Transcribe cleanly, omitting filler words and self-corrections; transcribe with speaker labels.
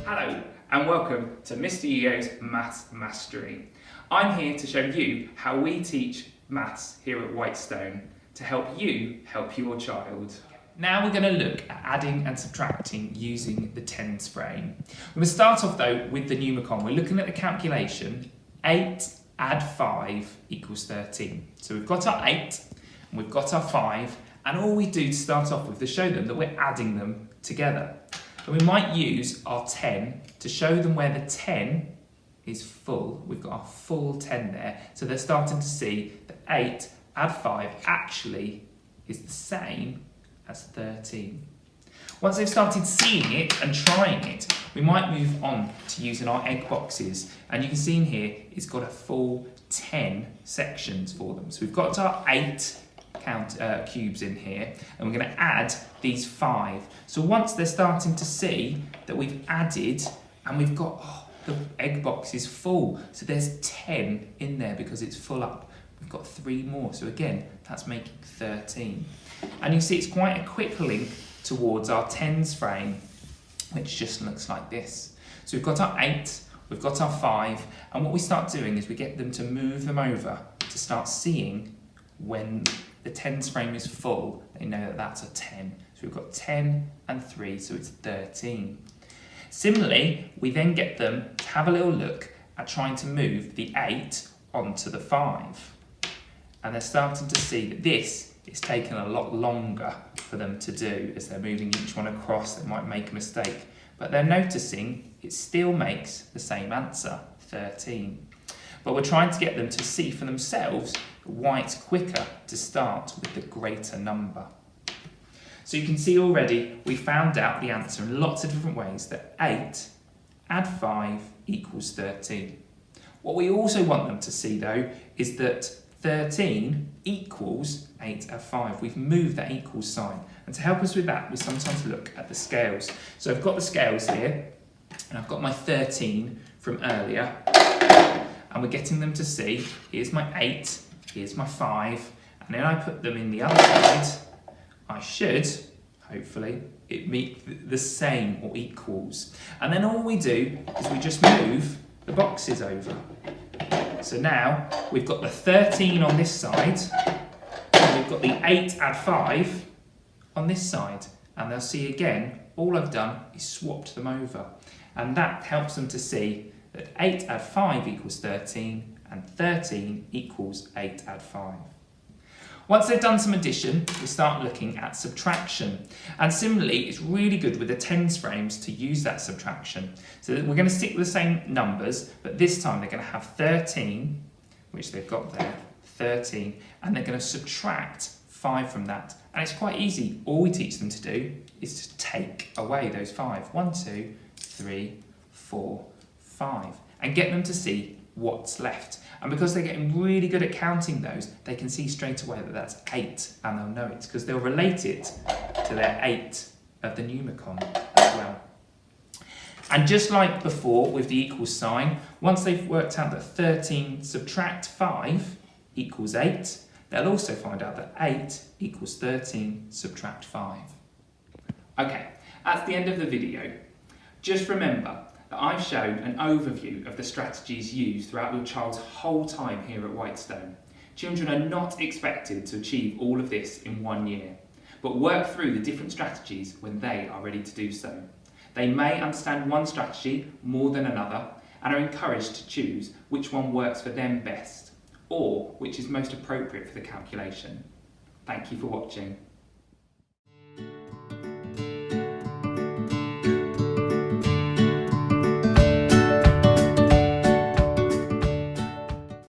Speaker 1: Hello and welcome to Mr Ego's Maths Mastery. I'm here to show you how we teach maths here at Whitestone to help you help your child. Now we're going to look at adding and subtracting using the tens frame. We're going to start off though with the Numicon. We're looking at the calculation 8 add 5 equals 13. So we've got our 8 and we've got our 5, and all we do to start off with is show them that we're adding them together. And we might use our 10 to show them where the 10 is full. We've got our full 10 there. So they're starting to see that 8 add 5 actually is the same as 13. Once they've started seeing it and trying it, we might move on to using our egg boxes. And you can see in here, it's got a full 10 sections for them. So we've got our 8 cubes in here, and we're going to add these 5. So once they're starting to see that we've added and we've got the egg box is full, so there's 10 in there because it's full up. We've got 3 more, so again that's making 13. And you see it's quite a quick link towards our tens frame, which just looks like this. So we've got our 8, we've got our 5, and what we start doing is we get them to move them over to start seeing when the tens frame is full, they know that that's a 10. So we've got 10 and 3, so it's 13. Similarly, we then get them to have a little look at trying to move the 8 onto the 5. And they're starting to see that this is taking a lot longer for them to do. As they're moving each one across, they might make a mistake. But they're noticing it still makes the same answer, 13. But we're trying to get them to see for themselves why it's quicker to start with the greater number. So you can see already we found out the answer in lots of different ways, that 8 add 5 equals 13. What we also want them to see though is that 13 equals 8 add 5. We've moved that equals sign. And to help us with that, we sometimes look at the scales. So I've got the scales here, and I've got my 13 from earlier, and we're getting them to see, here's my 8, here's my 5, and then I put them in the other side, I should, hopefully, it meet the same or equals. And then all we do is we just move the boxes over. So now we've got the 13 on this side, and we've got the 8 add 5 on this side. And they'll see again, all I've done is swapped them over. And that helps them to see that 8 add 5 equals 13, and 13 equals 8 add 5. Once they've done some addition, we start looking at subtraction. And similarly, it's really good with the tens frames to use that subtraction. So we're going to stick with the same numbers, but this time they're going to have 13, which they've got there, 13, and they're going to subtract 5 from that. And it's quite easy. All we teach them to do is to take away those 5. 1, 2, 3, 4, 5, and get them to see what's left. And because they're getting really good at counting those, they can see straight away that that's 8, and they'll know it because they'll relate it to their 8 of the Numicon as well. And just like before with the equals sign, once they've worked out that 13 subtract 5 equals 8, they'll also find out that 8 equals 13 subtract 5. Okay, that's the end of the video. Just remember that I've shown an overview of the strategies used throughout your child's whole time here at Whitestone. Children are not expected to achieve all of this in 1 year, but work through the different strategies when they are ready to do so. They may understand one strategy more than another and are encouraged to choose which one works for them best, or which is most appropriate for the calculation. Thank you for watching.